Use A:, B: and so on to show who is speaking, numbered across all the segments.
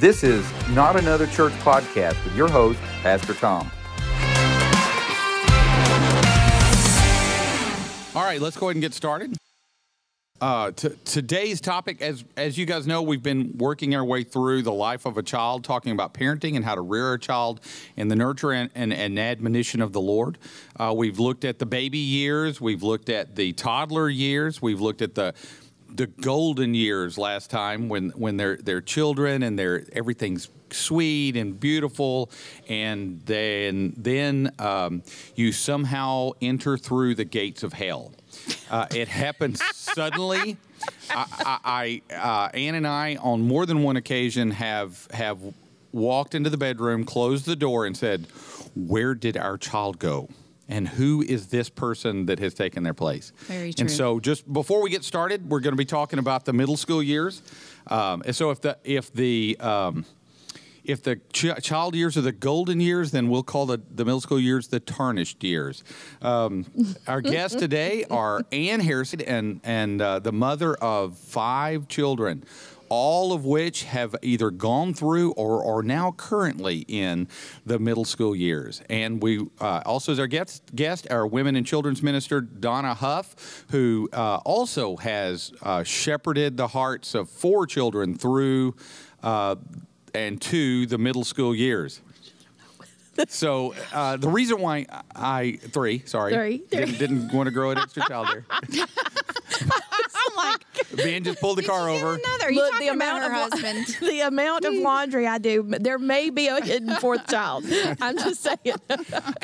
A: This is Not Another Church Podcast with your host, Pastor Tom.
B: All right, let's go ahead and get started. Today's topic, as you guys know, we've been working our way through the life of a child, talking about parenting and how to rear a child in the nurture and admonition of the Lord. We've looked at the baby years. We've looked at the toddler years. We've looked at the golden years last time when they're children and everything's sweet and beautiful, and then you somehow enter through the gates of hell. It happens suddenly. Ann and I, on more than one occasion, have walked into the bedroom, closed the door, and said, "Where did our child go? And who is this person that has taken their place?"
C: Very true.
B: And so, just before we get started, we're going to be talking about the middle school years. And so, if the child years are the golden years, then we'll call the middle school years the tarnished years. Our guests today are Ann Harrison and the mother of 5 children, all of which have either gone through or are now currently in the middle school years. And we also, as our guest, our women and children's minister, Donna Huff, who also has shepherded the hearts of 4 children through and to the middle school years. So the reason why three. Didn't want to grow an extra child there.
C: I'm like,
B: Ben just pulled the car over.
C: Look, the amount of husband.
D: The amount of laundry I do, there may be a hidden 4th child. I'm just saying.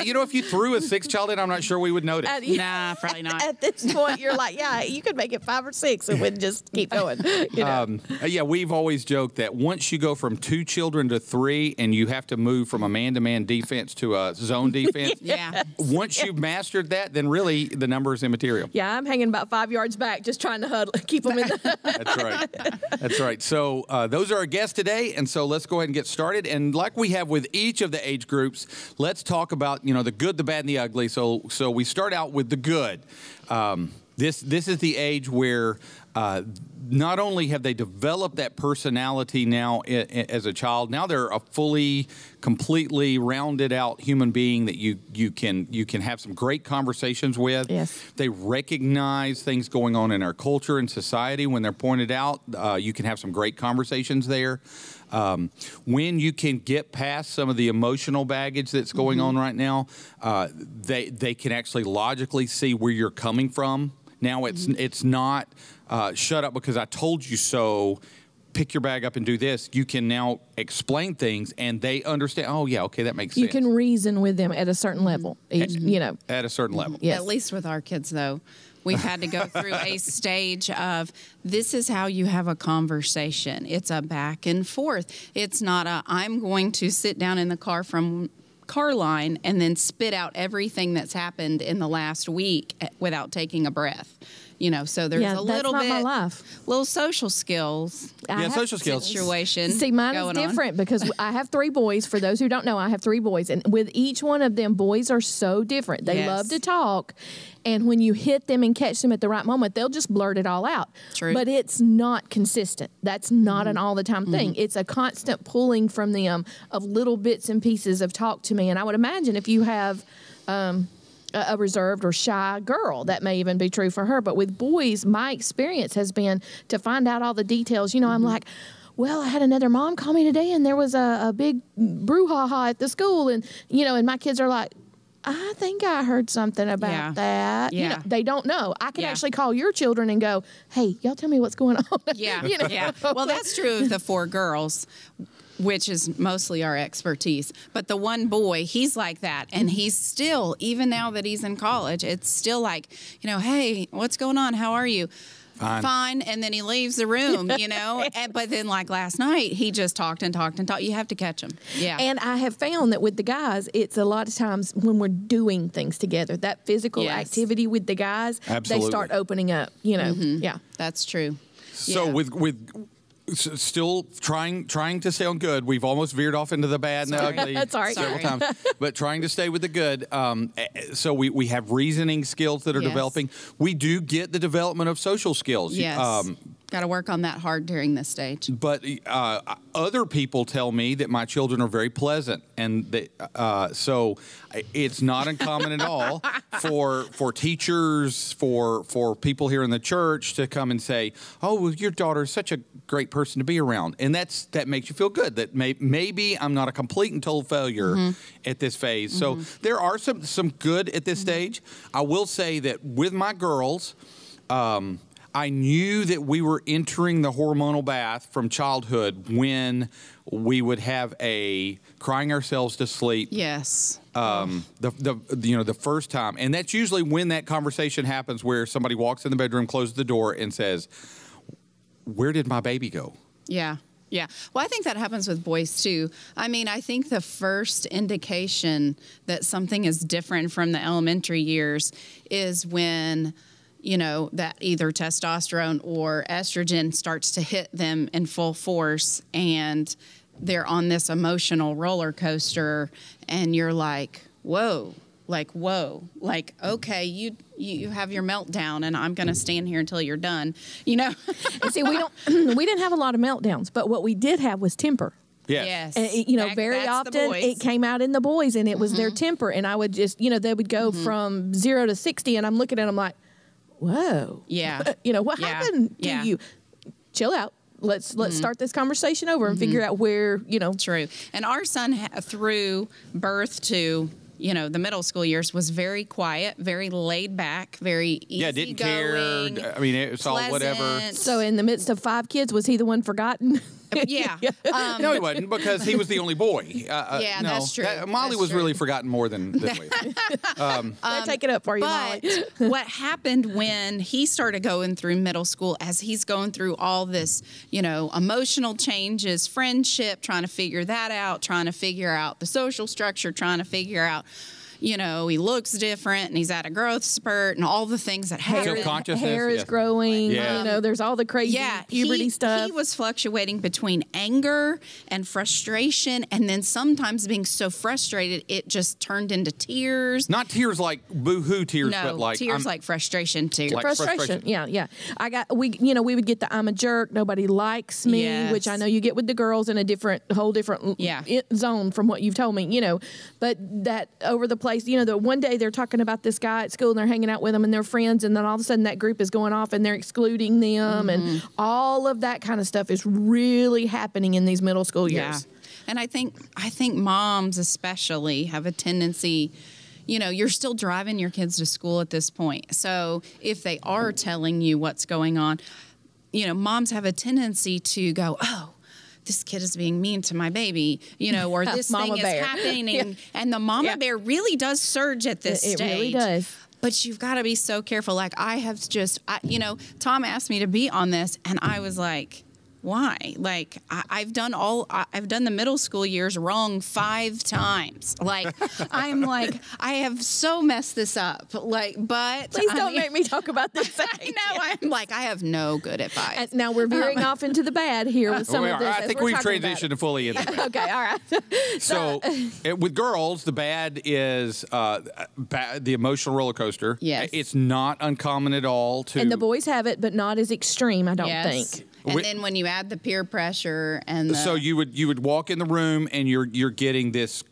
B: You know, if you threw a 6th child in, I'm not sure we would notice.
C: Nah, probably not.
D: At this point, you're like, yeah, you could make it 5 or 6 and we'd just keep going. You know?
B: Yeah, we've always joked that once you go from 2 children to 3 and you have to move from a man-to-man defense to a zone defense,
C: Yeah.
B: once you've mastered that, then really the number is immaterial.
D: Yeah, I'm hanging about 5 yards back, just trying to huddle, keep them in the...
B: That's right. That's right. So those are our guests today, and so let's go ahead and get started. And like we have with each of the age groups, let's talk about, the good, the bad, and the ugly. So we start out with the good. This is the age where not only have they developed that personality now as a child, now they're a fully, completely rounded out human being that you can have some great conversations with.
D: Yes.
B: They recognize things going on in our culture and society when they're pointed out. You can have some great conversations there. When you can get past some of the emotional baggage that's going on right now, they can actually logically see where you're coming from. Now it's not shut up because I told you so, pick your bag up and do this. You can now explain things and they understand, oh, yeah, okay, that makes sense.
D: You can reason with them at a certain level, At
B: a certain level.
D: Yes.
C: At least with our kids, though. We've had to go through a stage of this is how you have a conversation. It's a back and forth. It's not I'm going to sit down in the car line and then spit out everything that's happened in the last week without taking a breath. So there's a little
D: that's not
C: bit,
D: my life.
C: little social skills.
B: Social skills.
C: Situation.
D: See, mine is different because I have 3 boys. For those who don't know, I have 3 boys. And with each one of them, boys are so different. They love to talk. And when you hit them and catch them at the right moment, they'll just blurt it all out.
C: True.
D: But it's not consistent. That's not an all-the-time thing. It's a constant pulling from them of little bits and pieces of talk to me. And I would imagine if you have a reserved or shy girl, that may even be true for her. But with boys, my experience has been to find out all the details. I'm like, well, I had another mom call me today, and there was a big brouhaha at the school. And, and my kids are like, I think I heard something about that.
C: Yeah.
D: They don't know. I can actually call your children and go, hey, y'all tell me what's going on.
C: Yeah. Yeah. Well, that's true of the 4 girls, which is mostly our expertise. But the one boy, he's like that. And he's still, even now that he's in college, it's still like, hey, what's going on? How are you? Fine. And then he leaves the room, But then like last night, he just talked and talked and talked. You have to catch him. Yeah.
D: And I have found that with the guys, it's a lot of times when we're doing things together, that physical activity with the guys,
B: Absolutely.
D: they start opening up, Yeah.
C: That's true.
B: So with still trying to stay on good. We've almost veered off into the bad and the ugly several times, but trying to stay with the good. So we have reasoning skills that are developing. We do get the development of social skills.
C: Yes. Got to work on that hard during this stage.
B: But other people tell me that my children are very pleasant, and so it's not uncommon at all for teachers, for people here in the church to come and say, "Oh, well, your daughter is such a great person to be around," and that makes you feel good. That maybe I'm not a complete and total failure at this phase. So there are some good at this stage. I will say that with my girls. I knew that we were entering the hormonal bath from childhood when we would have a crying ourselves to sleep.
C: Yes.
B: The first time, and that's usually when that conversation happens, where somebody walks in the bedroom, closes the door, and says, "Where did my baby go?"
C: Yeah. Yeah. Well, I think that happens with boys too. I mean, I think the first indication that something is different from the elementary years is when that either testosterone or estrogen starts to hit them in full force, and they're on this emotional roller coaster, and you're like, whoa, okay, you have your meltdown, and I'm going to stand here until you're done, And
D: see, we didn't have a lot of meltdowns, but what we did have was temper.
B: Yes.
D: And, very often it came out in the boys, and it was their temper, and I would just, they would go from 0 to 60, and I'm looking at them like, whoa.
C: Yeah.
D: What happened to you? Chill out. Let's start this conversation over and figure out where,
C: True. And our son, through birth to, the middle school years, was very quiet, very laid back, very easy.
B: Yeah, didn't care. I mean, it's all whatever.
D: So in the midst of 5 kids, was he the one forgotten?
C: Yeah.
B: No, he wasn't, because he was the only boy.
C: Yeah,
B: no,
C: that's true.
B: Molly was really forgotten more than we.
D: Take it up for you,
C: but
D: Molly.
C: What happened when he started going through middle school, as he's going through all this, emotional changes, friendship, trying to figure that out, trying to figure out the social structure, trying to figure out, he looks different, and he's at a growth spurt, and all the things that happen.
B: Self-consciousness.
D: Hair is growing.
B: Yeah.
D: There's all the crazy puberty stuff.
C: He was fluctuating between anger and frustration, and then sometimes being so frustrated it just turned into tears.
B: Not tears like boo-hoo tears, but like
C: tears like frustration tears.
B: Like frustration.
D: Yeah. We would get the "I'm a jerk, nobody likes me,"
C: Yes.
D: which I know you get with the girls in a whole different zone from what you've told me. But that over the place, that one day they're talking about this guy at school and they're hanging out with them and they're friends, and then all of a sudden that group is going off and they're excluding them, and all of that kind of stuff is really happening in these middle school years.
C: Yeah. And I think moms especially have a tendency, you're still driving your kids to school at this point. So if they are telling you what's going on, moms have a tendency to go, "Oh, this kid is being mean to my baby," or this thing is happening. And the mama bear really does surge at this stage.
D: It really does.
C: But you've got to be so careful. Like I have Tom asked me to be on this, and I was like, why? Like I've done the middle school years wrong 5 times. Like I'm like, I have so messed this up. Like, but
D: please don't make me talk about this.
C: I know. I'm like, I have no good advice.
D: And now we're veering off into the bad here with some of this.
B: I think we've transitioned fully into that.
D: Okay, all right.
B: So with girls, the bad is the emotional roller coaster.
C: Yes.
B: It's not uncommon at all to.
D: And the boys have it, but not as extreme, I don't think.
C: And then when you add the peer pressure and
B: so you would walk in the room and you're getting this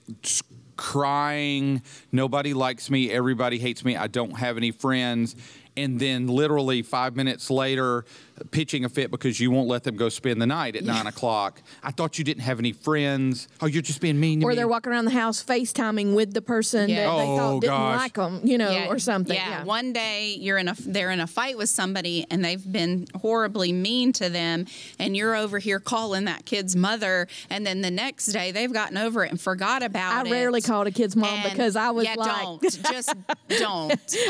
B: crying, nobody likes me, everybody hates me, I don't have any friends, and then literally 5 minutes later pitching a fit because you won't let them go spend the night at 9 o'clock. I thought you didn't have any friends. Oh, you're just being mean to me.
D: Or they're walking around the house FaceTiming with the person that they thought didn't like them, or something.
C: Yeah. One day they're in a fight with somebody and they've been horribly mean to them, and you're over here calling that kid's mother, and then the next day they've gotten over it and forgot about it.
D: I rarely called a kid's mom because I was
C: don't.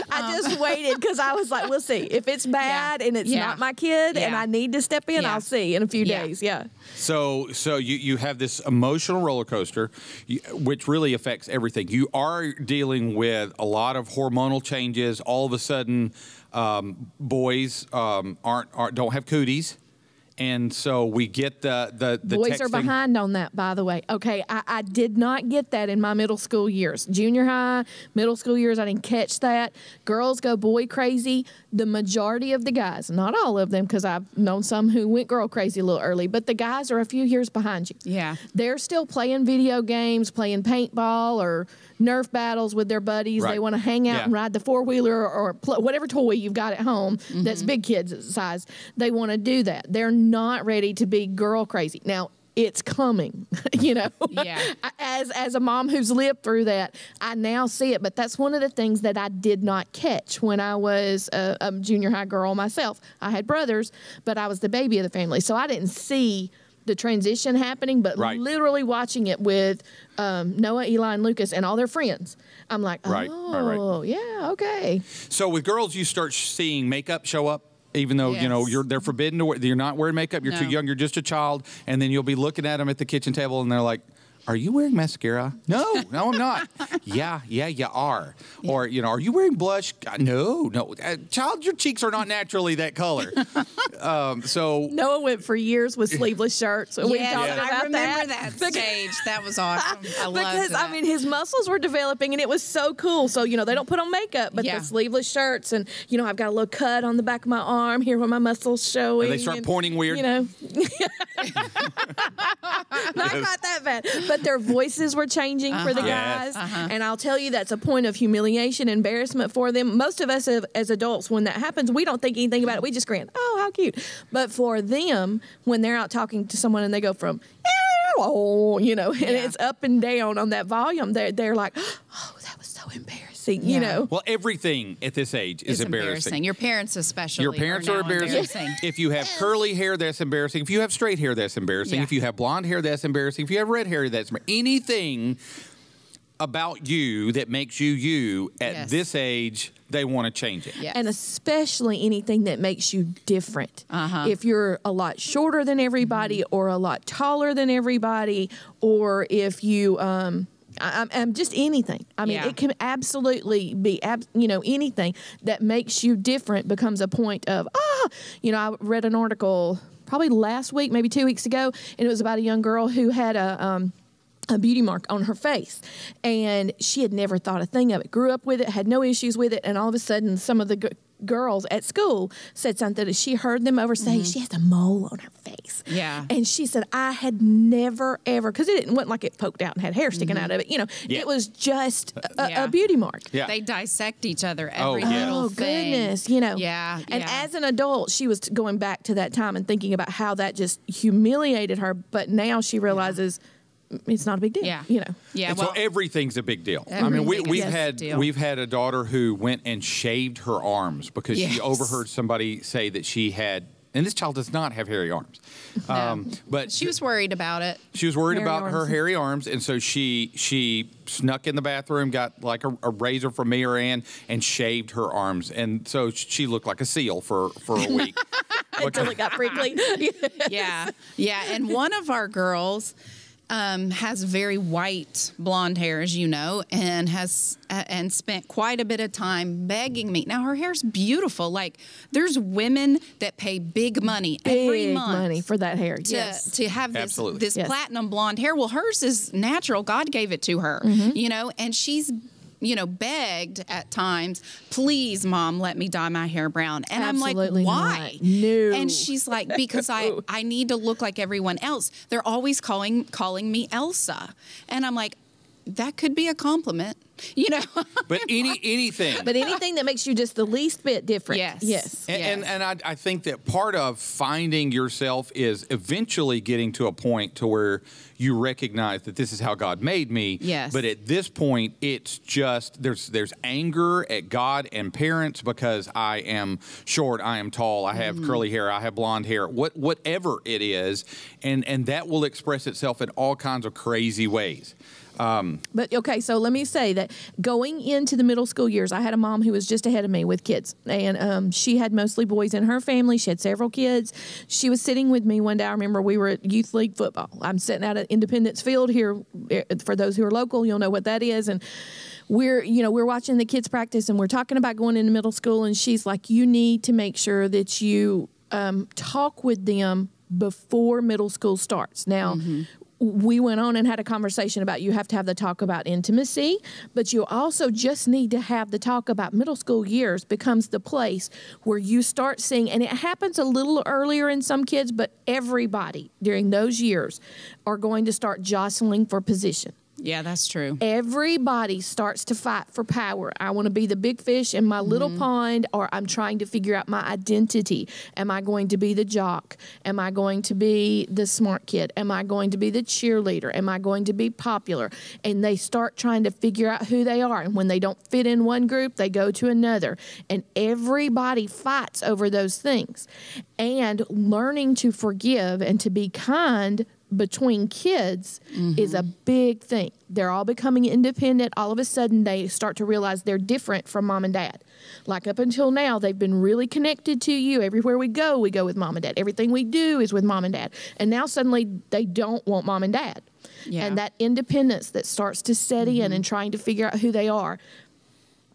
D: I just waited because I was like, we'll see. If it's bad and it's not my kid and I need to step in, I'll see in a few days. Yeah.
B: So you have this emotional roller coaster, which really affects everything. You are dealing with a lot of hormonal changes. All of a sudden, boys don't have cooties. And so we get the
D: Boys
B: texting.
D: are behind on that, by the way. Okay, I did not get that in my middle school years. Junior high, middle school years, I didn't catch that. Girls go boy crazy. The majority of the guys, not all of them, because I've known some who went girl crazy a little early, but the guys are a few years behind you.
C: Yeah.
D: They're still playing video games, playing paintball or Nerf battles with their buddies.
B: Right.
D: They want to hang out
B: Yeah.
D: and ride the four-wheeler or whatever toy you've got at home that's big kids size. They want to do that. They're not ready to be girl crazy. Now, it's coming, you know.
C: Yeah.
D: As a mom who's lived through that, I now see it. But that's one of the things that I did not catch when I was a junior high girl myself. I had brothers, but I was the baby of the family. So I didn't see the transition happening, but
B: Right.
D: literally watching it with Noah, Eli, and Lucas and all their friends. I'm like, oh,
B: Right.
D: yeah, okay.
B: So with girls, you start seeing makeup show up. Even though, you know,
C: Yes.
B: they're forbidden to wear, you're not wearing makeup, you're too
C: No.
B: young, you're just a child, and then you'll be looking at them at the kitchen table and they're like, "Are you wearing mascara?" No, I'm not. Yeah, you are. Or, you know, "Are you wearing blush?" No. Child, your cheeks are not naturally that color. So
D: Noah went for years with sleeveless shirts. And we
C: Yes,
D: talked about
C: I remember that
D: Because-
C: stage. That was awesome. I loved
D: Because,
C: that.
D: I mean, his muscles were developing and it was so cool. So, you know, they don't put on makeup, but
C: Yeah.
D: the sleeveless shirts and, you know, I've got a little cut on the back of my arm here where my muscles showing.
B: And they start pointing weird.
D: You know. Not quite that bad. But their voices were changing for the
B: Yes.
D: guys. And I'll tell you, that's a point of humiliation, embarrassment for them. Most of us as adults, when that happens, we don't think anything about it. We just grin, oh, how cute. But for them, when they're out talking to someone and they go from, oh, you know, and it's up and down on that volume, they're like, oh, that was so embarrassing, you
C: Yeah.
D: know.
B: Well, everything at this age is
C: it's
B: embarrassing.
C: Your parents especially.
B: Your parents are
C: now
B: embarrassing. If you have curly hair, that's embarrassing. If you have straight hair, that's embarrassing.
C: Yeah.
B: If you have blonde hair, that's embarrassing. If you have red hair, that's anything about you that makes you you at
C: Yes.
B: this age, they want to change it.
C: Yes.
D: And especially anything that makes you different. If you're a lot shorter than everybody or a lot taller than everybody, or if you I'm just anything. I mean,
C: Yeah.
D: it can absolutely be, anything that makes you different becomes a point of, I read an article probably last week, maybe 2 weeks ago, and it was about a young girl who had a beauty mark on her face, and she had never thought a thing of it. Grew up with it, had no issues with it, and all of a sudden, some of the girls at school said something that she heard them over say, she has a mole on her face.
C: Yeah.
D: And she said, I had never, ever, because it wasn't like it poked out and had hair sticking out of it. You know,
B: Yeah.
D: it was just
C: Yeah.
D: a beauty mark.
B: Yeah.
C: They dissect each other
B: Oh,
C: every
B: yeah.
C: little
D: Oh,
C: thing.
D: goodness, you know.
C: Yeah.
D: And
C: yeah.
D: as an adult, she was going back to that time and thinking about how that just humiliated her. But now she realizes it's not a big deal.
C: Yeah.
D: You know.
C: Yeah.
B: And
C: Well,
B: so everything's a big deal. I mean,
C: Everything
B: we've
C: is a
B: had
C: deal.
B: we've had a daughter who went and shaved her arms because
C: Yes.
B: she overheard somebody say that she had. And this child does not have hairy arms, but
C: she was worried about it.
B: she was worried
D: Hairy
B: about her
D: arms.
B: hairy arms, and so she snuck in the bathroom, got like a razor from me or Ann, and shaved her arms, and so she looked like a seal for a week.
D: Until it got prickly.
C: Yeah. Yeah. And one of our girls has very white blonde hair, as you know, and has and spent quite a bit of time begging me. Now her hair's beautiful. Like there's women that pay big money every
D: Big
C: month
D: money for that hair.
C: to,
D: Yes.
C: to have
B: Absolutely.
C: this
D: Yes.
C: platinum blonde hair. Well, hers is natural. God gave it to her, you know, and she's, begged at times, please, Mom, let me dye my hair brown. And
D: Absolutely
C: I'm like, why?
D: not. No.
C: And she's like, because I need to look like everyone else. They're always calling me Elsa. And I'm like, that could be a compliment, you know?
B: But anything.
D: But anything that makes you just the least bit different.
C: Yes.
D: Yes.
B: And I think that part of finding yourself is eventually getting to a point to where you recognize that this is how God made me.
C: Yes.
B: But at this point, it's just there's anger at God and parents because I am short, I am tall, I have curly hair, I have blonde hair, whatever it is, and that will express itself in all kinds of crazy ways.
D: But okay, so let me say that going into the middle school years, I had a mom who was just ahead of me with kids, and she had mostly boys in her family. She had several kids. She was sitting with me one day. I remember we were at youth league football. I'm sitting out at Independence Field here. For those who are local, you'll know what that is, and we're watching the kids practice, and we're talking about going into middle school. And she's like, "You need to make sure that you talk with them before middle school starts. Now, we went on and had a conversation about you have to have the talk about intimacy, but you also just need to have the talk about middle school years becomes the place where you start seeing, and it happens a little earlier in some kids, but everybody during those years are going to start jostling for position.
C: Yeah, that's true.
D: Everybody starts to fight for power. I want to be the big fish in my little pond, or I'm trying to figure out my identity. Am I going to be the jock? Am I going to be the smart kid? Am I going to be the cheerleader? Am I going to be popular? And they start trying to figure out who they are. And when they don't fit in one group, they go to another. And everybody fights over those things. And learning to forgive and to be kind between kids is a big thing. They're all becoming independent. All of a sudden, they start to realize they're different from mom and dad. Like up until now, they've been really connected to you. Everywhere we go with mom and dad. Everything we do is with mom and dad. And now suddenly they don't want mom and dad.
C: Yeah.
D: And that independence that starts to set in and trying to figure out who they are,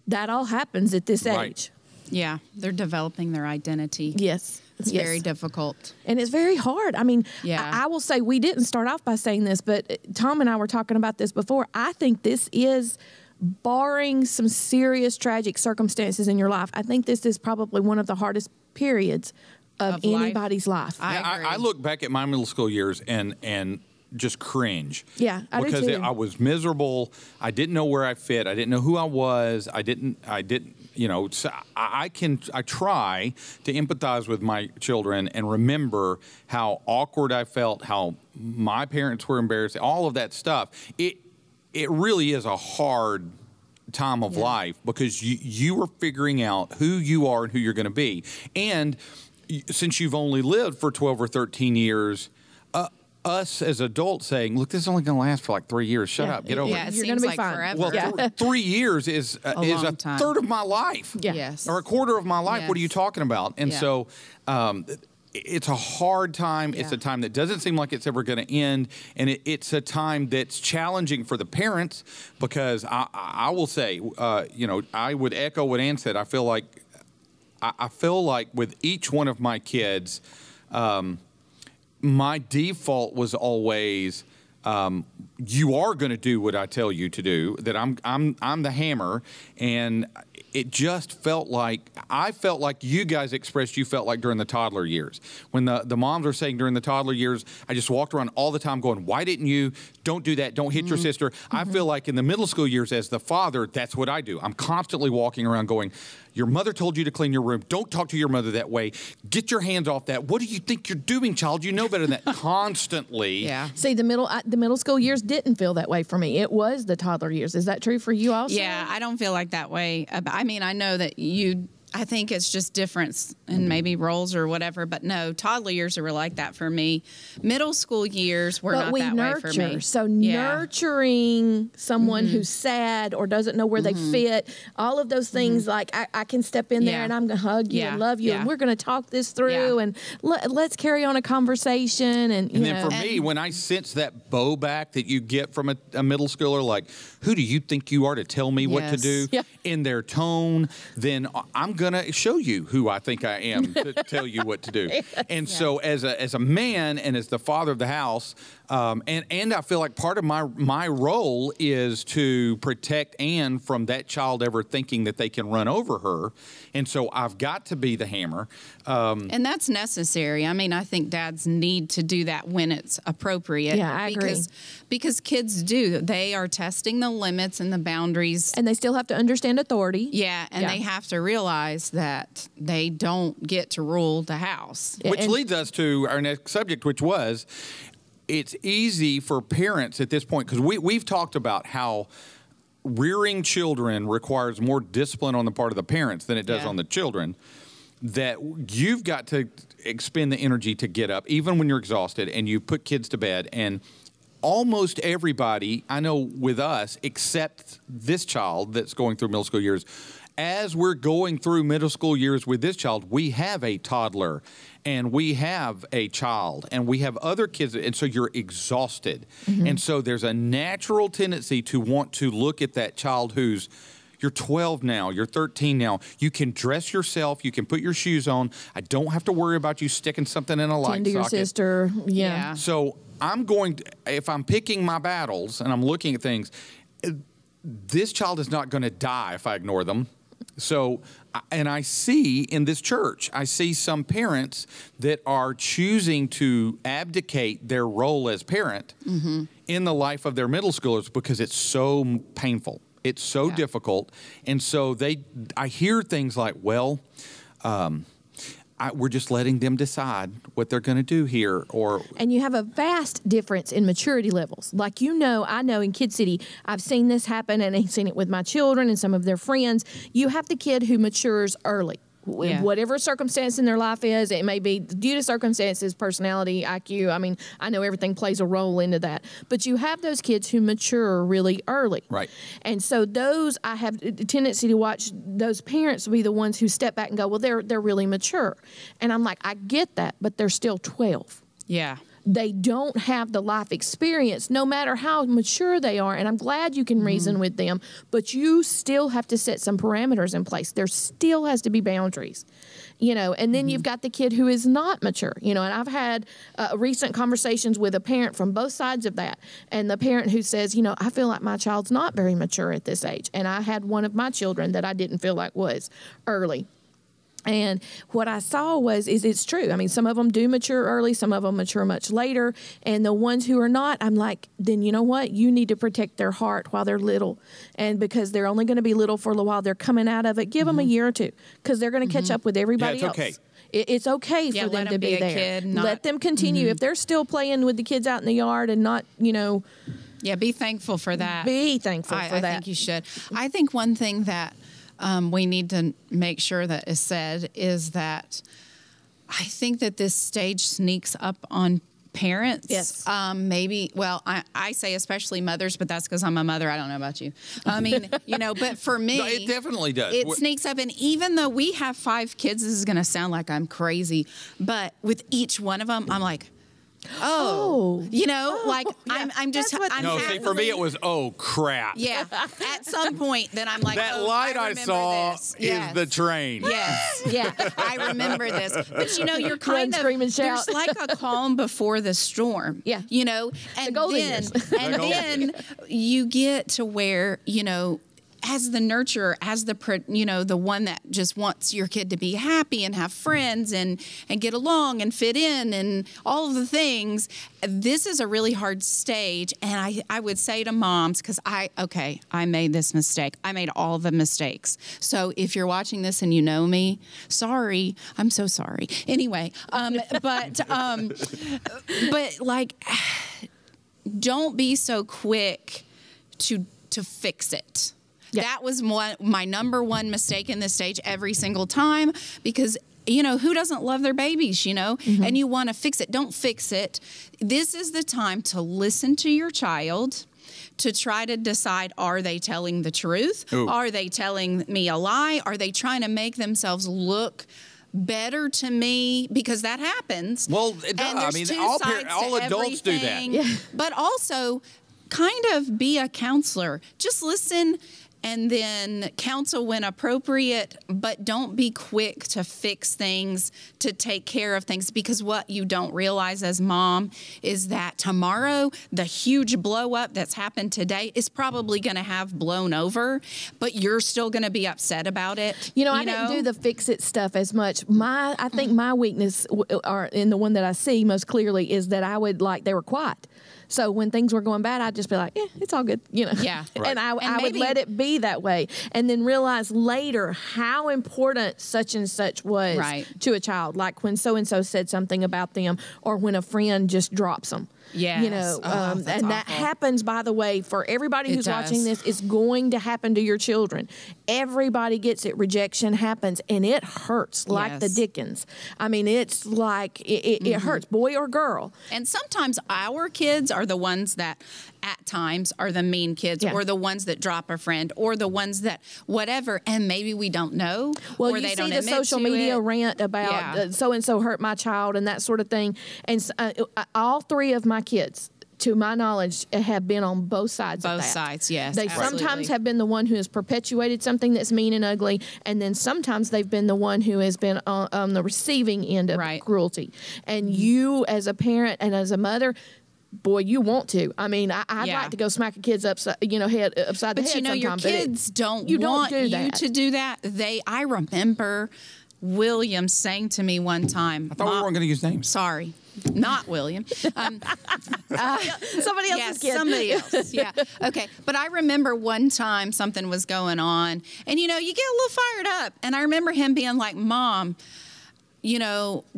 D: that all happens at this
B: Right.
D: age.
C: Yeah, they're developing their identity.
D: Yes.
C: It's very difficult.
D: And it's very hard. I mean,
C: Yeah.
D: I will say we didn't start off by saying this, but Tom and I were talking about this before. I think this is, barring some serious tragic circumstances in your life, I think this is probably one of the hardest periods of
C: Of life.
D: anybody's life.
C: I agree.
B: I look back at my middle school years and just cringe.
D: Yeah, I do
B: because
D: too.
B: I was miserable. I didn't know where I fit. I didn't know who I was. I didn't. You know, so I try to empathize with my children and remember how awkward I felt, how my parents were embarrassed, all of that stuff. It really is a hard time of life because you are figuring out who you are and who you're going to be. And since you've only lived for 12 or 13 years, us as adults saying, look, this is only going to last for like 3 years. Shut up. Get over
C: Yeah,
B: it.
C: it
D: You're
C: seems
D: gonna be
C: like
D: fine.
C: forever.
B: Well, 3 years is a
C: long time.
B: third of my life.
D: Yeah.
C: Yes.
B: Or a quarter of my life. What are you
C: Yes.
B: talking about? And
C: Yeah.
B: so it's a hard time. It's
C: Yeah.
B: a time that doesn't seem like it's ever going to end. And it's a time that's challenging for the parents because I will say, I would echo what Ann said. I feel like with each one of my kids, my default was always, you are going to do what I tell you to do. That I'm the hammer, and it just felt like you guys expressed you felt like during the toddler years when the moms are saying during the toddler years. I just walked around all the time going, why didn't you? Don't do that. Don't hit your sister. I feel like in the middle school years as the father, that's what I do. I'm constantly walking around going, your mother told you to clean your room. Don't talk to your mother that way. Get your hands off that. What do you think you're doing, child? You know better than that. Constantly.
C: Yeah.
D: See, the middle school years didn't feel that way for me. It was the toddler years. Is that true for you also?
C: Yeah, I don't feel like that way. I mean, I know that I think it's just difference in maybe roles or whatever, but no, toddler years are like that for me. Middle school years were
D: But
C: not
D: we
C: that
D: nurture.
C: way for me.
D: So
C: Yeah.
D: nurturing someone who's sad or doesn't know where they fit, all of those things, like I can step in there
C: Yeah.
D: and I'm going to hug you
C: Yeah.
D: and love you
C: Yeah.
D: and we're going to talk this through
C: Yeah.
D: and let's carry on a conversation. And
B: then for me, when I sense that bow back that you get from a middle schooler, like, who do you think you are to tell me what to
C: Yes.
B: do?
D: Yeah.
B: In their tone, then I'm going to show you who I think I am to tell you what to do. And so as a man and as the father of the house, and I feel like part of my role is to protect Anne from that child ever thinking that they can run over her. And so I've got to be the hammer.
C: And that's necessary. I mean, I think dads need to do that when it's appropriate.
D: Yeah, I agree.
C: Because kids do. They are testing the limits and the boundaries.
D: they still have to understand authority.
C: Yeah, and they have to realize that they don't get to rule the house.
B: Which
D: and-
B: leads us to our next subject, which was, it's easy for parents at this point, because we've talked about how rearing children requires more discipline on the part of the parents than it does
C: Yeah.
B: on the children, that you've got to expend the energy to get up, even when you're exhausted, and you put kids to bed. And almost everybody, I know with us, except this child that's going through middle school years, as we're going through middle school years with this child, we have a toddler and we have a child and we have other kids. And so you're exhausted. And so there's a natural tendency to want to look at that child who's You're 12 now. You're 13 now. You can dress yourself. You can put your shoes on. I don't have to worry about you sticking something in a light
D: Tend to your
B: socket.
D: sister.
C: Yeah.
B: So I'm going to, if I'm picking my battles and I'm looking at things, this child is not going to die if I ignore them. So, and I see in this church, I see some parents that are choosing to abdicate their role as parent in the life of their middle schoolers because it's so painful. It's so difficult. And so I hear things like, well, we're just letting them decide what they're going to do here.
D: And you have a vast difference in maturity levels. Like, I know in Kid City, I've seen this happen, and I've seen it with my children and some of their friends. You have the kid who matures early. Whatever circumstance in their life is, it may be due to circumstances, personality, IQ. I mean, I know everything plays a role into that. But you have those kids who mature really early.
B: Right.
D: And so I have a tendency to watch those parents be the ones who step back and go, well, they're really mature. And I'm like, I get that, but they're still 12.
C: Yeah.
D: They don't have the life experience, no matter how mature they are. And I'm glad you can reason with them, but you still have to set some parameters in place. There still has to be boundaries, and then you've got the kid who is not mature, and I've had recent conversations with a parent from both sides of that. And the parent who says, I feel like my child's not very mature at this age. And I had one of my children that I didn't feel like was early. And what I saw is it's true. I mean, some of them do mature early, some of them mature much later. And the ones who are not, I'm like, then you know what? You need to protect their heart while they're little. And because they're only going to be little for a little while, they're coming out of it. Give them a year or two, because they're going to catch up with everybody
B: it's
D: else.
B: Okay.
D: It's okay for them to be there.
C: Kid,
D: let them continue. If they're still playing with the kids out in the yard and not,
C: Yeah, be thankful for that.
D: Be thankful for that.
C: I think you should. I think one thing that we need to make sure that is said is that I think that this stage sneaks up on parents.
D: Yes.
C: I say especially mothers, but that's because I'm a mother. I don't know about you. I mean, but for me,
B: No, it definitely does.
C: It sneaks up. And even though we have 5 kids, this is going to sound like I'm crazy, but with each one of them, I'm like, I'm just, I'm
B: No, see, for me it was, oh, crap.
C: Yeah. At some point, then I'm like,
B: That
C: oh,
B: light I
C: remember
B: saw
C: this.
B: is the train.
C: Yes. Yeah. I remember this. But you're kind of,
D: scream, and shout.
C: there's like a calm before the storm.
D: Yeah.
C: And
D: golden
C: then,
D: years.
C: then you get to where, as the nurturer, as the one that just wants your kid to be happy and have friends and get along and fit in and all of the things, this is a really hard stage. And I would say to moms, because I made this mistake. I made all the mistakes. So if you're watching this and you know me, sorry. I'm so sorry. Anyway, but like, don't be so quick to fix it. Yeah. That was my number one mistake in this stage every single time, because who doesn't love their babies, and you want to fix it. Don't fix it. This is the time to listen to your child, to try to decide, are they telling the truth?
B: Ooh.
C: Are they telling me a lie? Are they trying to make themselves look better to me? Because that happens.
B: Well, it does. I mean, all adults do that.
C: Yeah. But also kind of be a counselor. Just listen and then counsel when appropriate, but don't be quick to fix things, to take care of things, because what you don't realize as mom is that tomorrow, the huge blow up that's happened today is probably going to have blown over, but you're still going to be upset about it.
D: I didn't do the fix it stuff as much. I think my weakness, or in the one that I see most clearly, is that they were quiet. So when things were going bad, I'd just be like, it's all good,
C: Yeah.
B: Right.
D: And I would let it be that way. And then realize later how important such and such was to a child. Like when so-and-so said something about them, or when a friend just drops them.
C: Yes.
D: And
C: awful.
D: that happens, by the way, for everybody who's watching this. It's going to happen to your children. Everybody gets it. Rejection happens, and it hurts like the dickens. I mean, it's like it hurts, boy or girl.
C: And sometimes our kids are the ones that at times are the mean kids, or the ones that drop a friend, or the ones that whatever, and maybe we don't know.
D: Well,
C: or
D: you
C: they
D: see
C: don't
D: the
C: admit
D: social
C: to
D: media
C: it.
D: rant about so-and-so hurt my child and that sort of thing. And all 3 of my kids, to my knowledge, have been on both sides of that.
C: Both sides, yes.
D: They
C: absolutely.
D: sometimes have been the one who has perpetuated something that's mean and ugly, and then sometimes they've been the one who has been on the receiving end of
C: Right.
D: cruelty. And you, as a parent and as a mother, boy, you want to. I mean, I'd
C: Yeah.
D: like to go smack a kid's upside the head
C: But you know, your
D: sometime,
C: kids don't
D: you don't
C: want
D: do
C: you
D: that.
C: to do that. I remember William saying to me one time.
B: I thought we weren't going to use names.
C: Sorry, not William.
D: somebody else's
C: Yes,
D: kid.
C: somebody else. Yeah. Okay. But I remember one time something was going on, and you get a little fired up, and I remember him being like, "Mom,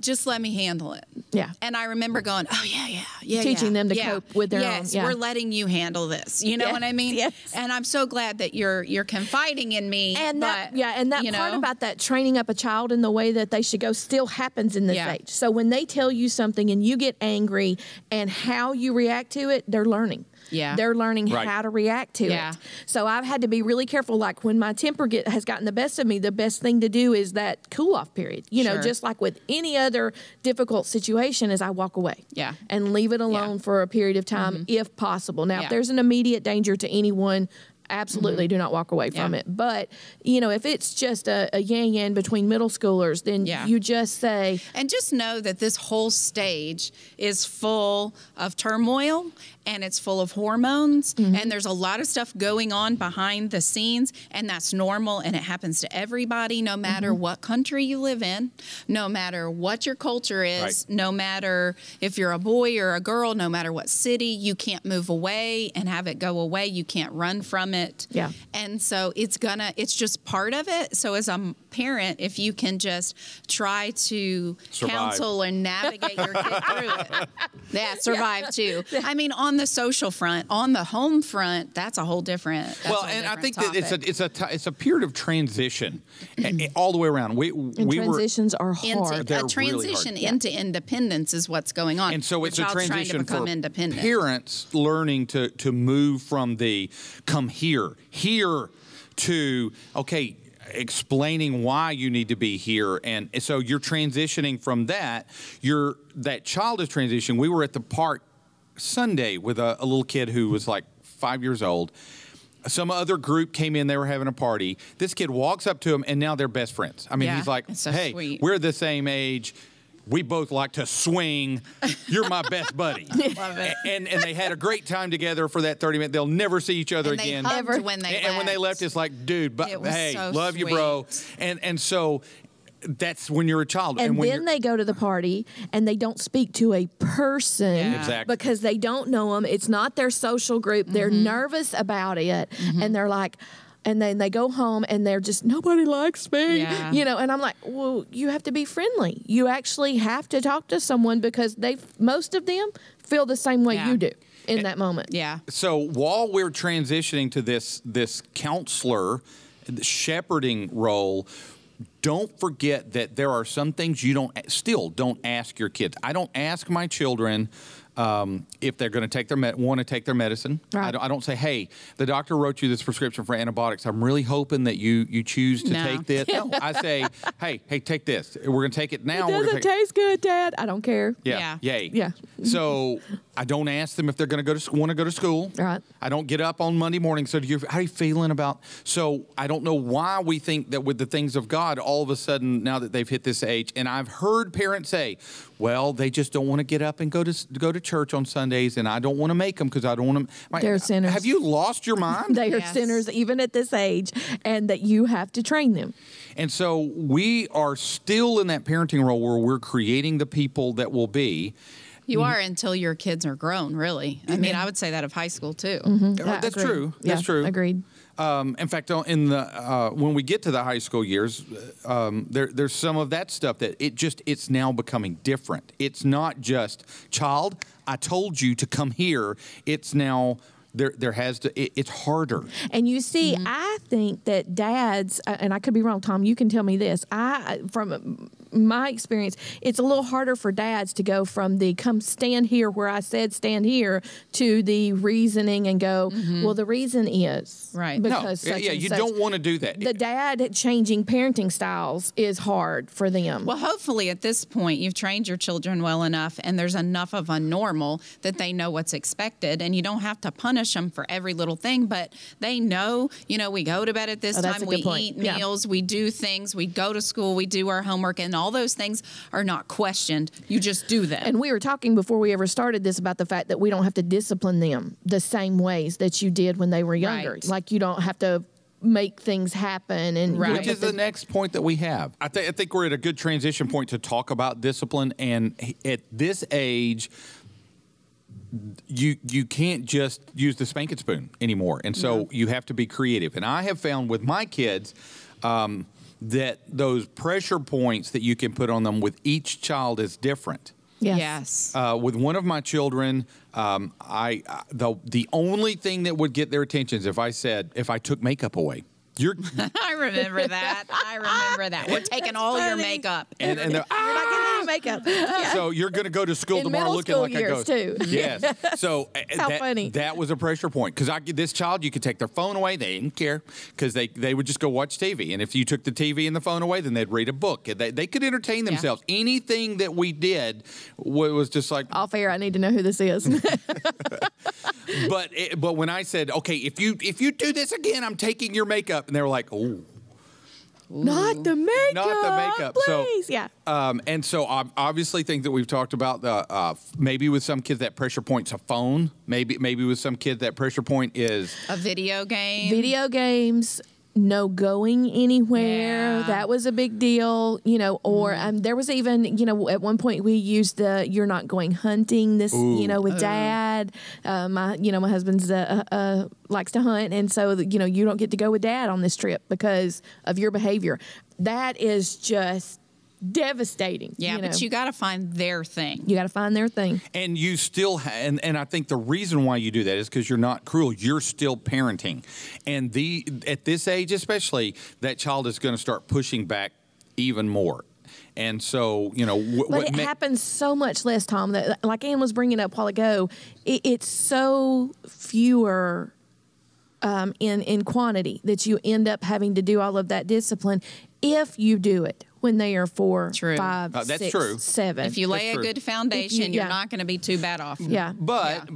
C: just let me handle it."
D: Yeah.
C: And I remember going, "Oh yeah."
D: Teaching them to
C: yeah.
D: cope with their own,
C: Yes,
D: yeah.
C: we're letting you handle this. You know what I mean?
D: Yes.
C: And I'm so glad that you're confiding in me.
D: And that
C: you
D: part
C: know,
D: about that training up a child in the way that they should go still happens in this
C: Yeah.
D: age. So when they tell you something and you get angry and how you react to it, they're learning.
C: Yeah.
D: They're learning
B: Right.
D: how to react to
C: Yeah.
D: it. So I've had to be really careful. Like when my temper has gotten the best of me, the best thing to do is that cool off period.
C: Sure.
D: Just like with any other difficult situation, is I walk away.
C: Yeah.
D: And leave it alone for a period of time if possible. Now,
C: Yeah.
D: if there's an immediate danger to anyone, absolutely do not walk away from
C: Yeah.
D: it. But, if it's just a yang between middle schoolers, then
C: Yeah.
D: you just say,
C: And just know that this whole stage is full of turmoil and it's full of hormones and there's a lot of stuff going on behind the scenes, and that's normal, and it happens to everybody, no matter what country you live in, no matter what your culture is,
B: Right.
C: no matter if you're a boy or a girl, no matter what city. You can't move away and have it go away. You can't run from it.
D: Yeah.
C: And so it's just part of it. So as a parent, if you can just try to
B: Survive.
C: counsel and navigate your kid through it. Yeah, survive too. I mean, on the social front, on the home front, that's a whole different. That's a
B: Well,
C: whole
B: and I
C: different
B: think that
C: topic.
B: it's a period of transition all the way around. We
D: transitions are hard.
C: Into,
B: They're
C: a
B: really hard.
C: transition into independence is what's going on.
B: And so
C: The
B: it's a
C: child's trying to
B: transition
C: become
B: for
C: independent.
B: parents learning to move from the come here to, okay, explaining why you need to be here. And so you're transitioning from that. That child is transitioning. We were at the park Sunday with a little kid who was like 5 years old. Some other group came in, they were having a party. This kid walks up to him, and now they're best friends. I mean,
C: Yeah,
B: he's like,
C: it's so
B: hey,
C: sweet.
B: we're the same age. We both like to swing. You're my best buddy.
C: Love it.
B: And they had a great time together for that 30 minutes. They'll never see each other
C: And they
B: again.
C: hugged when they
B: And when they left, it's like, dude, but
C: It was
B: hey,
C: so
B: love you, bro.
C: sweet.
B: And so that's when you're a child.
D: And
B: when
D: then they go to the party and they don't speak to a person
C: Yeah.
B: Exactly.
D: because they don't know them. It's not their social group. They're nervous about it. And they're like, and then they go home and they're just, nobody likes me,
C: Yeah.
D: and I'm like, well, you have to be friendly. You actually have to talk to someone because most of them feel the same way
C: Yeah.
D: you do in that moment.
C: Yeah.
B: So while we're transitioning to this counselor, the shepherding role, don't forget that there are some things you don't ask your kids. I don't ask my children if they're going to want to take their medicine.
D: Right.
B: I don't say, hey, the doctor wrote you this prescription for antibiotics. I'm really hoping that you choose to
C: No.
B: take this. No, I say, hey, take this. We're going to take it now.
D: It
B: We're
D: doesn't
B: gonna take
D: taste good, Dad. I don't care.
B: Yeah. Yay.
D: Yeah.
B: So I don't ask them if they're going to want to go to school.
D: Right.
B: I don't get up on Monday morning. So how are you feeling about? So I don't know why we think that with the things of God, all of a sudden now that they've hit this age, and I've heard parents say, well, they just don't want to get up and go to church on Sundays, and I don't want to make them because I don't want to.
D: They're sinners.
B: Have you lost your mind?
D: They are
C: Yes.
D: sinners even at this age, and that you have to train them.
B: And so we are still in that parenting role where we're creating the people that will be.
C: You are until your kids are grown, really. I mean, I would say that of high school too.
B: That's
D: Agreed.
B: true.
D: Yeah,
B: That's true.
D: Agreed.
B: In fact, when we get to the high school years, there's some of that stuff that it's now becoming different. It's not just child, I told you to come here. It's now it's harder.
D: And you see, I think that dads, and I could be wrong, Tom, you can tell me this. From my experience, it's a little harder for dads to go from the come stand here where I said stand here to the reasoning and go, well, the reason is
C: Right.
D: because
B: No,
D: such
B: yeah,
D: and
B: you
D: such.
B: don't want to do that.
D: The dad changing parenting styles is hard for them.
C: Well, hopefully at this point you've trained your children well enough and there's enough of a normal that they know what's expected, and you don't have to punish them for every little thing, but they know, we go to bed at this
D: that's
C: time,
D: a
C: we
D: good point.
C: eat
D: Yeah.
C: meals, we do things, we go to school, we do our homework, and all those things are not questioned. You just do them.
D: And we were talking before we ever started this about the fact that we don't have to discipline them the same ways that you did when they were younger.
C: Right.
D: Like you don't have to make things happen. And
C: Right.
B: Which is the next point that we have. I think we're at a good transition point to talk about discipline. And at this age, you can't just use the spanking spoon anymore. And so you have to be creative. And I have found with my kids that those pressure points that you can put on them with each child is different.
C: Yes.
B: With one of my children, the only thing that would get their attention is if I took makeup away.
C: I remember that. We're taking all your makeup.
B: and they're,
D: You're not getting any makeup.
B: so you're going to go to school
D: In
B: tomorrow
D: middle
B: looking
D: school
B: like a
D: years,
B: ghost.
D: too.
B: Yes. So
D: How funny.
B: that was a pressure point because this child, you could take their phone away. They didn't care because they would just go watch TV. And if you took the TV and the phone away, then they'd read a book. They could entertain themselves. Anything that we did was just like.
D: Off air, I need to know who this is.
B: But when I said, okay, if you do this again, I'm taking your makeup, and they were like, oh.
D: Not the makeup.
B: Not the makeup.
D: Please.
B: So,
D: yeah.
B: And so I obviously think that we've talked about maybe with some kids that pressure point's a phone. Maybe with some kids that pressure point is
C: A video game.
D: Video games. No going anywhere.
C: Yeah.
D: That was a big deal, or there was even, at one point we used the you're not going hunting this, with dad. My husband's likes to hunt. And so, you don't get to go with dad on this trip because of your behavior. That is just devastating.
C: Yeah, but you got to find their thing.
D: You got to find their thing.
B: And you still, and I think the reason why you do that is because you're not cruel. You're still parenting, and at this age especially, that child is going to start pushing back even more. And so,
D: but it happens so much less, Tom. That like Ann was bringing up a while ago, it's so fewer. In quantity that you end up having to do all of that discipline if you do it when they are 4,
C: True.
D: 5,
B: That's
D: 6,
B: true.
D: 7.
C: If you lay
B: That's
C: a
B: true.
C: good foundation,
D: yeah.
C: you're not going to be too bad off.
D: Yeah.
B: But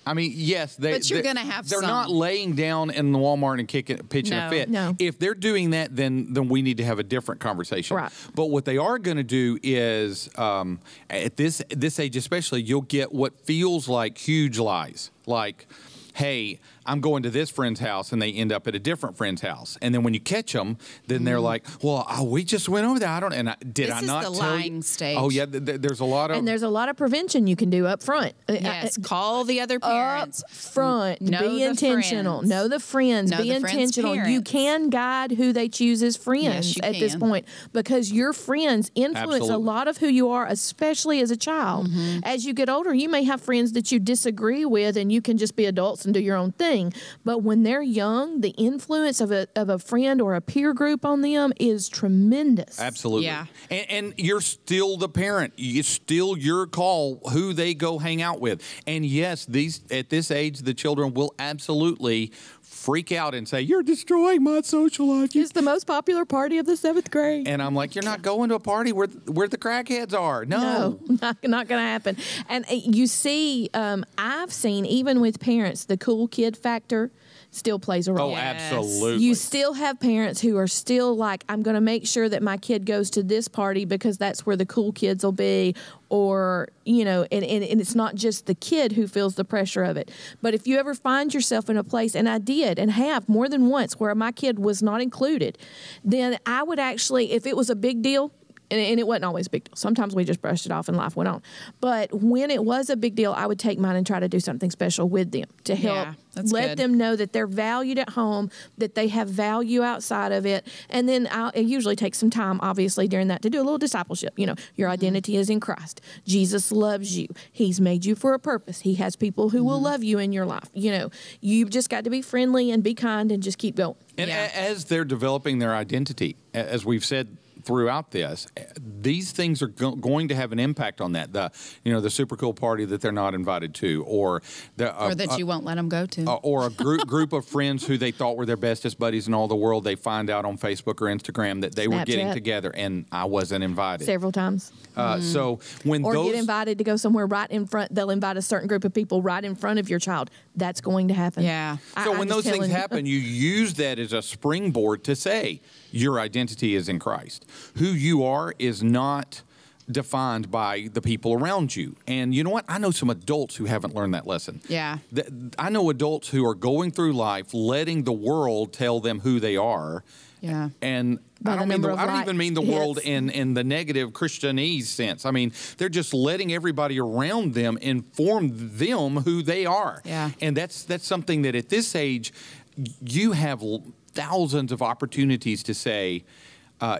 B: I mean, yes,
C: But you're gonna have
B: They're
C: some.
B: not laying down in the Walmart and pitching a
C: No.
B: fit.
D: No.
B: If they're doing that, then we need to have a different conversation.
D: Right.
B: But what they are going to do is, at this age especially, you'll get what feels like huge lies, like, hey, I'm going to this friend's house, and they end up at a different friend's house. And then when you catch them, then they're like, well, we just went over there. I not
C: This
B: I
C: is
B: not
C: the
B: tell
C: lying
B: you?
C: stage.
B: Oh, yeah, there's a lot of.
D: And there's a lot of prevention you can do up front.
C: Yes, call the other parents.
D: Up front,
C: Know
D: be
C: the
D: intentional.
C: friends.
D: Know the friends.
C: Know
D: Be
C: the friends'
D: intentional. You
C: parents.
D: can guide who they choose as friends
C: Yes, you
D: at this
C: can.
D: point because your friends influence
B: Absolutely.
D: a lot of who you are, especially as a child.
C: Mm-hmm.
D: As you get older, you may have friends that you disagree with, and you can just be adults and do your own thing. But when they're young, the influence of a friend or a peer group on them is tremendous.
B: Absolutely.
C: Yeah.
B: And you're still the parent. It's still your call who they go hang out with. And yes, at this age, the children will absolutely freak out and say, you're destroying my social life.
D: It's the most popular party of the 7th grade.
B: And I'm like, you're not going to a party where the crackheads are. No.
D: not going to happen. And you see, I've seen, even with parents, the cool kid factor still plays a role.
B: Oh,
C: Yes.
B: absolutely.
D: You still have parents who are still like, I'm going to make sure that my kid goes to this party because that's where the cool kids will be. Or, and it's not just the kid who feels the pressure of it. But if you ever find yourself in a place, and I did and have more than once where my kid was not included, then I would actually, if it was a big deal, and it wasn't always a big deal. Sometimes we just brushed it off and life went on. But when it was a big deal, I would take mine and try to do something special with them to help
C: Yeah, that's
D: let
C: good.
D: them know that they're valued at home, that they have value outside of it. And then it usually takes some time, obviously, during that to do a little discipleship. Your identity is in Christ. Jesus loves you. He's made you for a purpose. He has people who will love you in your life. You've just got to be friendly and be kind and just keep going.
B: And
C: Yeah.
B: as they're developing their identity, as we've said throughout this. These things are going to have an impact on that. The super cool party that they're not invited to, or
C: that you won't let them go to,
B: or a group of friends who they thought were their bestest buddies in all the world. They find out on Facebook or Instagram that they were getting together, and I wasn't invited
D: several times.
B: So when
D: get invited to go somewhere right in front, they'll invite a certain group of people right in front of your child. That's going to happen.
C: Yeah.
B: So when those things happen, you use that as a springboard to say your identity is in Christ. Who you are is not defined by the people around you. And you know what? I know some adults who haven't learned that lesson.
C: Yeah.
B: I know adults who are going through life letting the world tell them who they are.
C: Yeah.
B: And I don't even mean the world in the negative Christianese sense. I mean, they're just letting everybody around them inform them who they are.
C: Yeah.
B: And that's something that at this age, you have thousands of opportunities to say,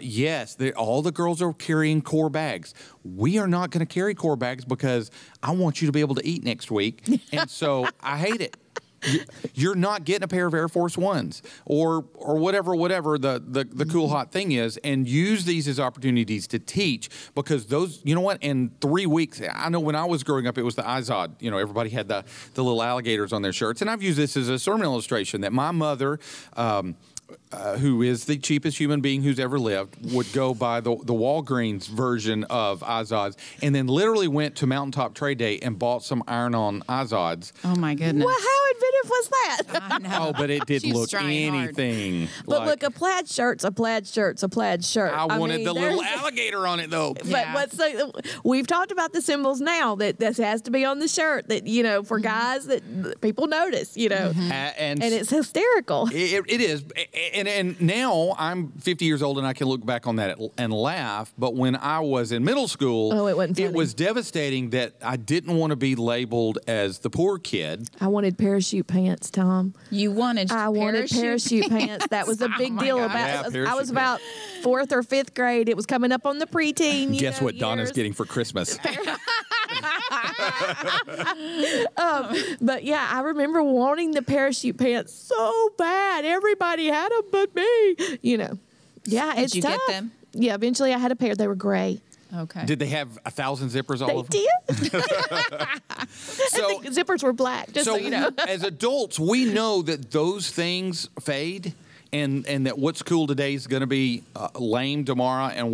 B: yes, all the girls are carrying core bags. We are not going to carry core bags because I want you to be able to eat next week. And so I hate it. You're not getting a pair of Air Force Ones or whatever the cool hot thing is, and use these as opportunities to teach, because those, you know what, in 3 weeks, I know when I was growing up, it was the Izod. You know, everybody had the little alligators on their shirts, and I've used this as a sermon illustration that my mother, who is the cheapest human being who's ever lived, would go buy the Walgreens version of Izods, and then literally went to Mountaintop Trade Day and bought some iron-on Izods.
C: Oh, my goodness.
D: Well, how inventive was that?
C: I know.
B: Oh, but it didn't look anything.
D: But look, a plaid shirt's a plaid shirt's a plaid shirt.
B: I wanted the little alligator on it, though.
D: But we've talked about the symbols now that this has to be on the shirt, that, you know, for guys that people notice, you know, and it's hysterical.
B: It is. And now I'm 50 years old and I can look back on that and laugh. But when I was in middle school, it was devastating that I didn't want to be labeled as the poor kid.
D: I wanted parachute pants, Tom.
C: You wanted
D: parachute pants. That was a big deal. I was about 4th or 5th grade. It was coming up on the preteen.
B: Guess what Donna's getting for Christmas?
D: But yeah, I remember wanting the parachute pants so bad. Everybody had them but me. You know. Yeah, it's tough.
C: Did you get them?
D: Yeah, eventually I had a pair. They were gray.
C: Okay.
B: Did they have 1,000 zippers all over?
D: They did.
B: So
D: the zippers were black, just so you know.
B: As adults, we know that those things fade, and that what's cool today is going to be lame tomorrow, and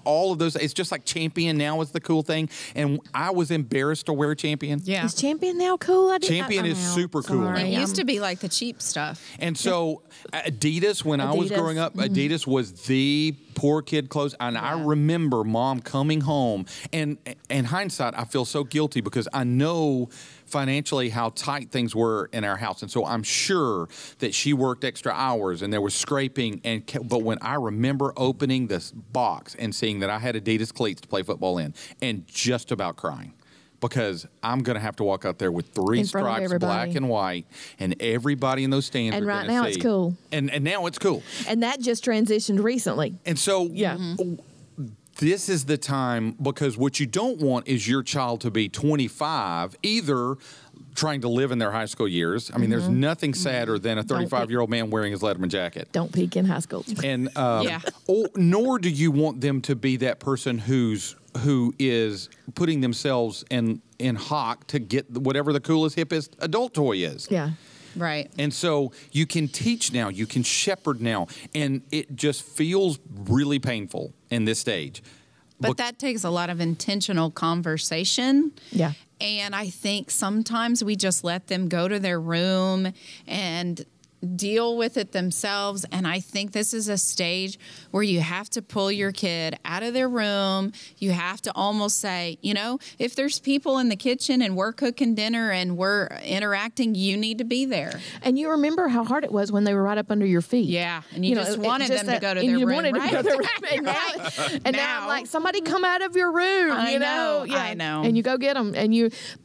B: all of those, it's just like Champion now is the cool thing. And I was embarrassed to wear Champion.
C: Yeah.
D: Is Champion now cool?
B: Champion is super cool now.
C: It used to be like the cheap stuff.
B: And so Adidas, when I was growing up, Adidas was the poor kid clothes. And I remember Mom coming home, and in hindsight, I feel so guilty because I know financially how tight things were in our house, and so I'm sure that she worked extra hours and there was scraping. But when I remember opening this box and seeing that I had Adidas cleats to play football in, and just about crying, because I'm going to have to walk out there with 3 stripes, black and white, and everybody in those stands.
D: And
B: are
D: right now
B: see.
D: it's cool.
B: And now it's cool.
D: And that just transitioned recently.
B: And so this is the time, because what you don't want is your child to be 25, either trying to live in their high school years. I mean, there's nothing sadder than a 35-year-old man wearing his Letterman jacket.
D: Don't peak in high school.
B: And nor do you want them to be that person who is putting themselves in hock to get whatever the coolest, hippest adult toy is.
D: Yeah.
C: Right.
B: And so you can teach now, you can shepherd now, and it just feels really painful in this stage.
C: But that takes a lot of intentional conversation.
D: Yeah.
C: And I think sometimes we just let them go to their room and deal with it themselves. And I think this is a stage where you have to pull your kid out of their room. You have to almost say, you know, if there's people in the kitchen and we're cooking dinner and we're interacting, you need to be there.
D: And you remember how hard it was when they were right up under your feet.
C: Yeah. And you just wanted them to go to their room.
D: Wanted
C: right?
D: to go to their room. And now I'm like, somebody come out of your room.
C: I know. Yeah. I know.
D: And you go get them.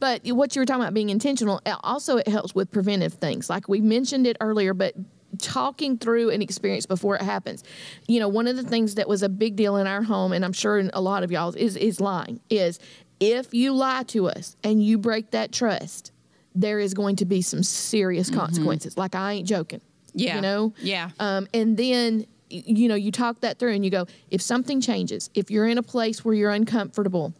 D: But what you were talking about being intentional, also it helps with preventive things. Like we mentioned it earlier, but talking through an experience before it happens. You know, one of the things that was a big deal in our home, and I'm sure in a lot of y'all's, is lying. Is if you lie to us and you break that trust, there is going to be some serious consequences. Like, I ain't joking.
C: Yeah.
D: You know?
C: Yeah.
D: And then you talk that through and you go, if something changes, if you're in a place where you're uncomfortable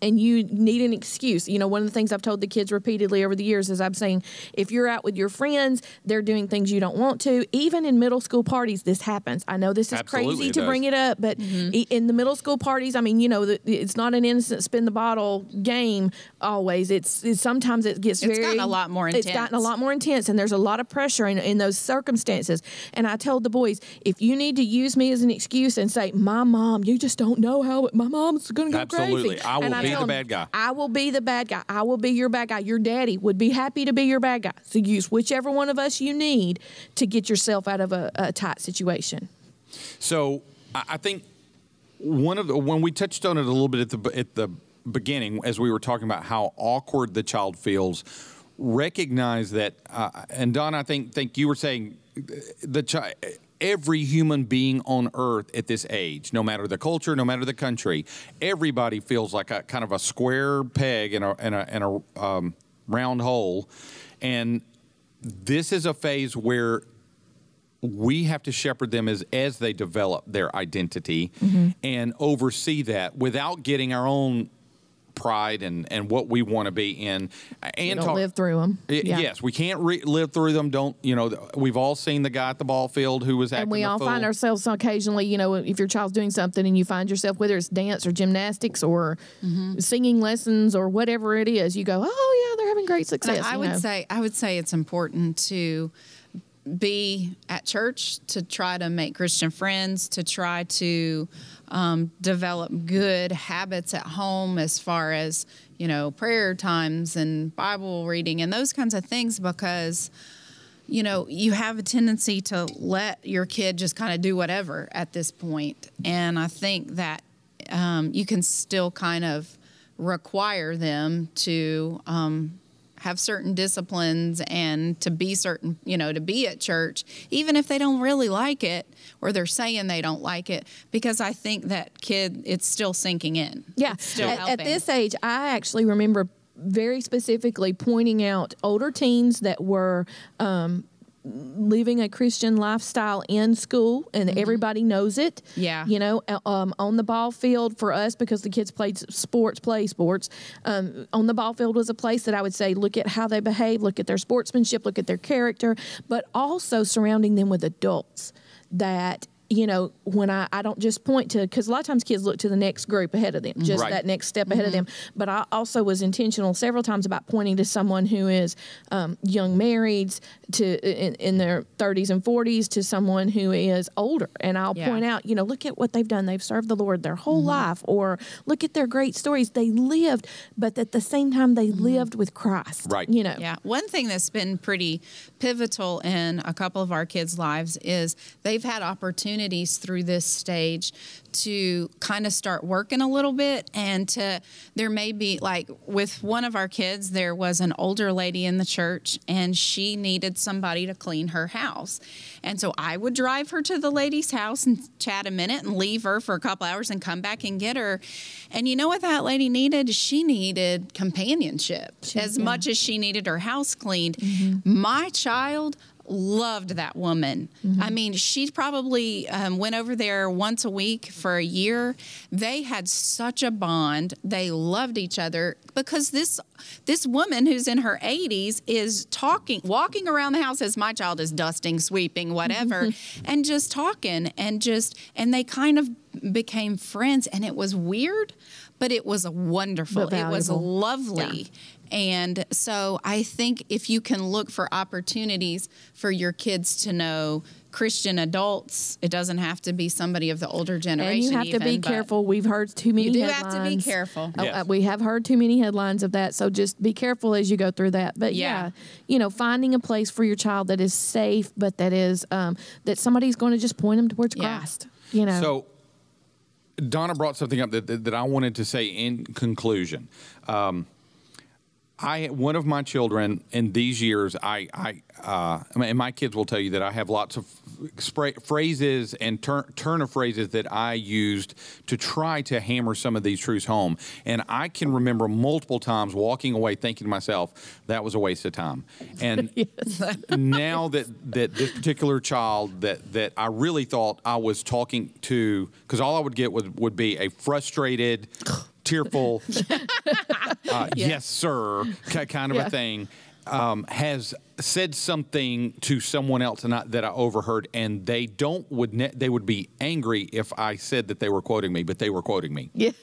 D: and you need an excuse. One of the things I've told the kids repeatedly over the years is I'm saying, if you're out with your friends, they're doing things you don't want to. Even in middle school parties, this happens. I know this is crazy to bring it up, but in the middle school parties, I mean, it's not an innocent spin the bottle game always. It's sometimes it gets
C: It's gotten a lot more intense.
D: It's gotten a lot more intense, and there's a lot of pressure in those circumstances. And I told the boys, if you need to use me as an excuse and say, my mom, you just don't know how my mom's going to go
B: Absolutely.
D: crazy.
B: I will be the bad guy.
D: I will be the bad guy. I will be your bad guy. Your daddy would be happy to be your bad guy. So use whichever one of us you need to get yourself out of a tight situation.
B: So I think when we touched on it a little bit at the beginning, as we were talking about how awkward the child feels, recognize that, and Don, I think you were saying every human being on earth at this age, no matter the culture, no matter the country, everybody feels like a kind of a square peg in a round hole. And this is a phase where we have to shepherd them as they develop their identity and oversee that without getting our own pride and what we want to be in, and
D: Don't live through them.
B: Yes, we can't live through them. We've all seen the guy at the ball field who was acting
D: And we all
B: fool.
D: find ourselves occasionally, if your child's doing something and you find yourself, whether it's dance or gymnastics or singing lessons or whatever it is, you go, oh yeah, they're having great success.
C: I would say it's important to be at church, to try to make Christian friends, to try to develop good habits at home as far as, prayer times and Bible reading and those kinds of things, because, you have a tendency to let your kid just kind of do whatever at this point. And I think that you can still kind of require them to have certain disciplines and to be certain, to be at church, even if they don't really like it or they're saying they don't like it, because I think that it's still sinking in.
D: Yeah.
C: It's still
D: At this age, I actually remember very specifically pointing out older teens that were living a Christian lifestyle in school, and everybody knows it.
C: Yeah.
D: On the ball field for us, because the kids play sports. On the ball field was a place that I would say, look at how they behave, look at their sportsmanship, look at their character, but also surrounding them with adults that, when I don't just point to, because a lot of times kids look to the next group ahead of them, just that next step ahead of them. But I also was intentional several times about pointing to someone who is young marrieds in their 30s and 40s to someone who is older. And I'll point out, look at what they've done. They've served the Lord their whole life, or look at their great stories. They lived, but at the same time, they lived with Christ.
B: Right.
C: Yeah. One thing that's been pretty pivotal in a couple of our kids' lives is they've had opportunities through this stage to kind of start working a little bit, and there may be, like with one of our kids, there was an older lady in the church and she needed somebody to clean her house. And so I would drive her to the lady's house and chat a minute and leave her for a couple hours and come back and get her. And you know what that lady needed? She needed companionship as much as she needed her house cleaned. My child loved that woman. I mean, she probably went over there once a week for a year. They had such a bond. They loved each other because this woman who's in her 80s is walking around the house as my child is dusting, sweeping, whatever, and just talking and they kind of became friends. And it was weird, but it was wonderful. It was lovely. Yeah. And so I think if you can look for opportunities for your kids to know Christian adults, it doesn't have to be somebody of the older generation.
D: And you have to be careful. We've heard too many headlines.
C: You do have to be careful.
B: Yes.
D: We have heard too many headlines of that, so just be careful as you go through that. But finding a place for your child that is safe, but that is that somebody's going to just point them towards Christ.
B: So Donna brought something up that I wanted to say in conclusion. One of my children in these years, and my kids will tell you that I have lots of phrases and turn of phrases that I used to try to hammer some of these truths home. And I can remember multiple times walking away thinking to myself, that was a waste of time. And now that this particular child that I really thought I was talking to, because all I would get would be a frustrated, tearful, yes, sir, kind of a thing, has said something to someone else that I overheard, and they would be angry if I said that they were quoting me, but they were quoting me.
D: Yes.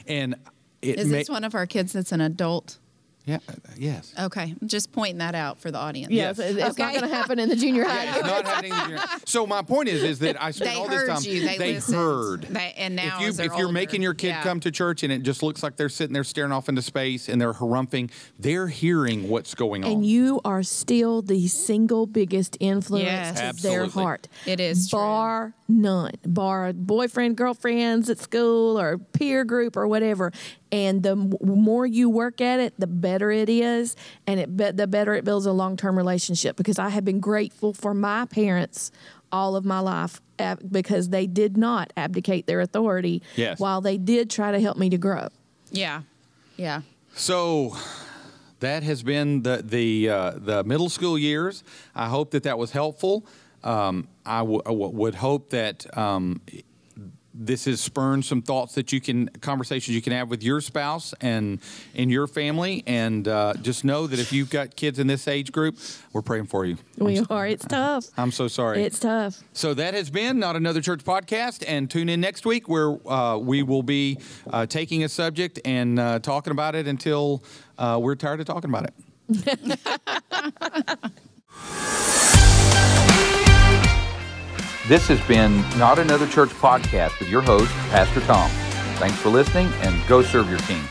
B: And
C: is this one of our kids that's an adult?
B: Yeah. Yes.
C: Okay. Just pointing that out for the audience.
D: Yes. It's not going to happen in the junior high.
B: Yeah, it's not happening in the junior high. So my point is that I spent all this time.
C: They
B: heard.
C: And now
B: if you're making your kid come to church and it just looks like they're sitting there staring off into space and they're harumphing, they're hearing what's going on.
D: And you are still the single biggest influence to
B: Absolutely.
D: their heart.
C: It is
D: bar none. Bar boyfriend, girlfriends at school or peer group or whatever. And the more you work at it, the better it is, and the better it builds a long-term relationship. Because I have been grateful for my parents all of my life because they did not abdicate their authority while they did try to help me to grow.
C: Yeah, yeah.
B: So that has been the middle school years. I hope that was helpful. I would hope that this has spurned some thoughts conversations you can have with your spouse and in your family. And just know that if you've got kids in this age group, we're praying for you.
D: We are. It's tough.
B: I'm so sorry.
D: It's tough.
B: So that has been Not Another Church Podcast. And tune in next week where we will be taking a subject and talking about it until we're tired of talking about it.
A: This has been Not Another Church Podcast with your host, Pastor Tom. Thanks for listening, and go serve your King.